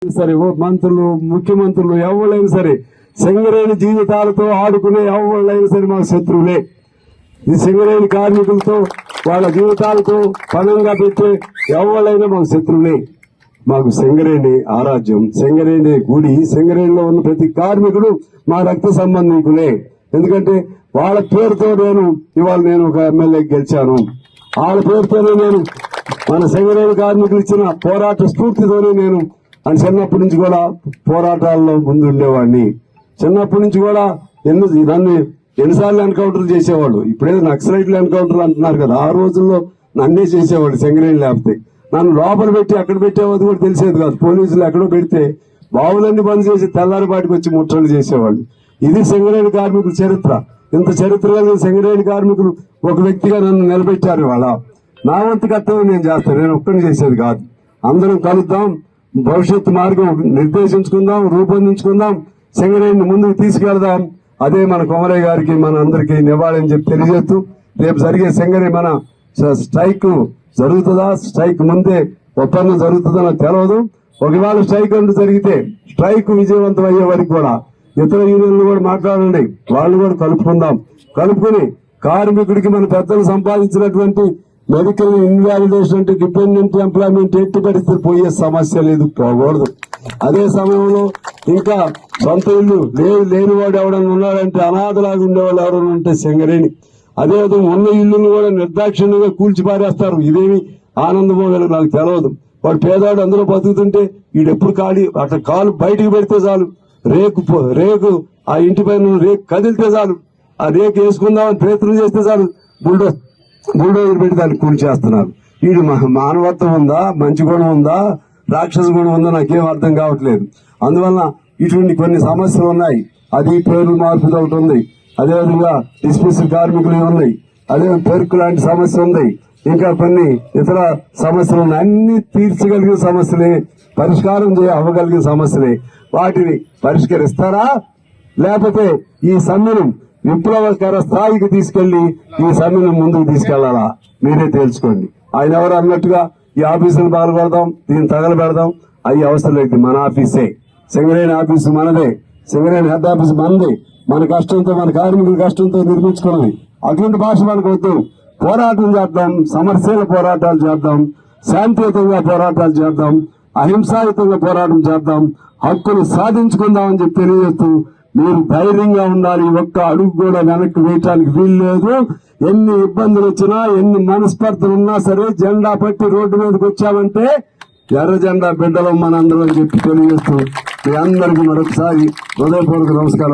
సరే మంత్రులు ముఖ్యమంత్రులు ఎవరైనా సరే సింగరేణి జీవితాలతో ఆడుకునే ఎవరైనా సరే మాకు శత్రువులే. ఈ సింగరేణి కార్మికులతో వాళ్ళ జీవితాలతో పణంగా పెట్టే ఎవరైనా మాకు శత్రువులే. మాకు సింగరేణి ఆరాధ్యం, సింగరేణి గుడి, సింగరేణిలో ఉన్న ప్రతి కార్మికుడు మా రక్త సంబంధికులే. ఎందుకంటే వాళ్ళ పేరుతో ఇవాళ నేను ఒక ఎమ్మెల్యే గెలిచాను. వాళ్ళ పేరుతోనే నేను మన సింగరేణి కార్మికులు ఇచ్చిన పోరాట స్ఫూర్తితోనే నేను అని చిన్నప్పటి నుంచి కూడా పోరాటాల్లో ముందు ఉండేవాడిని. చిన్నప్పటి నుంచి కూడా నన్ను ఎన్నిసార్లు ఎన్కౌంటర్లు చేసేవాళ్ళు. ఇప్పుడేదో నక్సలైట్లు ఎన్కౌంటర్లు అంటున్నారు కదా, ఆ రోజుల్లో నన్నే చేసేవాళ్ళు సింగరేణి లేకపోతే. నన్ను లోపల పెట్టి ఎక్కడ పెట్టేవాళ్ళు కూడా తెలిసేది కాదు. పోలీసులు ఎక్కడో పెడితే బావులన్నీ బంద్ చేసి తెల్లారిపాటికి వచ్చి ముట్టలు చేసేవాళ్ళు. ఇది సింగరేణి కార్మికుల చరిత్ర. ఇంత చరిత్ర కలిగిన సింగరేణి కార్మికులు ఒక వ్యక్తిగా నన్ను నిలబెట్టారు. ఇవాళ నా వంతు కర్తవ్యం నేను చేస్తాను, నేను ఒక్కడిని చేసేది కాదు. అందరం కలుద్దాం, భవిష్యత్తు మార్గం నిర్దేశించుకుందాం, రూపొందించుకుందాం, సింగరేణిని ముందుకు తీసుకెళ్దాం. అదే మన కొమరయ్య గారికి మన అందరికీ నివాళని చెప్పి తెలియజేస్తూ, రేపు జరిగే సింగరేణి మన స్ట్రైక్ జరుగుతుందా, స్ట్రైక్ ముందే ఒప్పందం జరుగుతుందో నాకు తెలియదు. ఒకవేళ స్ట్రైక్ అంటూ జరిగితే స్ట్రైక్ విజయవంతం అయ్యే వరకు కూడా ఇతర యూనియన్లు కూడా మాట్లాడండి, వాళ్ళు కూడా కలుపుకుని కార్మికుడికి మన పెద్దలు సంపాదించినటువంటి మెడికల్ ఇన్వాలిడేషన్ అంటే డిపెండెంట్ ఎంప్లాయ్మెంట్ ఎట్టి పరిస్థితి పోయే సమస్య లేదు, పోకూడదు. అదే సమయంలో ఇంకా సొంత ఇల్లు లేనివాడు ఎవడన్నా ఉన్నాడంటే, అనాథలాగా ఉండేవాళ్ళు ఎవరైనా ఉంటే సింగరేణి. అదేవిధంగా ఉన్న ఇల్లును కూడా నిర్దాక్షిణ్యంగా కూల్చిపారేస్తారు. ఇదేమి ఆనందమో నాకు తెలియదు. వాడు పేదవాడు అందులో బతుకుతుంటే వీడెప్పుడు అట్లా కాలు బయటికి పెడితే చాలు, రేకు ఆ ఇంటి పైన రేకు కదిలితే చాలు, ఆ రేకు వేసుకుందామని ప్రయత్నం చేస్తే చాలు బుల్డోజర్ పెట్టి దాన్ని కూల్చేస్తున్నారు. వీడు మానవత్వం ఉందా, మంచి గుణం ఉందా, రాక్షస గుణం ఉందా నాకేం అర్థం కావట్లేదు. అందువల్ల ఇటువంటి కొన్ని సమస్యలు ఉన్నాయి. అది పేరు మార్పు ఒకటి ఉంది, అదేవిధంగా డిస్మిస్ కార్మికులు ఉన్నాయి, అదే పెరుకు లాంటి సమస్య ఉంది, ఇంకా కొన్ని ఇతర సమస్యలు ఉన్నాయి. అన్ని తీర్చగలిగిన సమస్యలే, పరిష్కారం అవ్వగలిగిన సమస్యలే. వాటిని పరిష్కరిస్తారా, లేకపోతే ఈ సమ్మెను విప్లవకర స్థాయికి తీసుకెళ్లి ఈ సమ్మెను ముందుకు తీసుకెళ్లాలా మీరే తేల్చుకోండి. ఆయన ఎవరు అన్నట్టుగా ఈ ఆఫీసును పాల్గొడదాం, దీన్ని తగలబెడదాం, అవి అవసరం లేదు. మన ఆఫీసే, సింగరేణి ఆఫీసు మనదే, సింగరేణి హెడ్ ఆఫీసు మనదే. మన కష్టంతో, మన కార్మికుల కష్టంతో నిర్మించుకున్నది. అటువంటి భాష మనకు వద్దు. పోరాటం చేద్దాం, సమస్యల పోరాటాలు చేద్దాం, శాంతియుతంగా పోరాటాలు చేద్దాం, అహింసాయుతంగా పోరాటం చేద్దాం, హక్కులు సాధించుకుందామని చెప్పి తెలియజేస్తూ, మీరు ధైర్యంగా ఉండాలి. ఒక్క అడుగు కూడా వెనక్కి వేయటానికి వీలు లేదు. ఎన్ని ఇబ్బందులు వచ్చినా, ఎన్ని మనస్పర్ధలు ఉన్నా సరే జెండా పట్టి రోడ్డు మీదకి వచ్చామంటే ఎర్ర జెండా బిడ్డలం మనందరం అని చెప్పి తెలియజేస్తూ, మీ అందరికీ మరొకసారి హృదయపూర్వక నమస్కారం.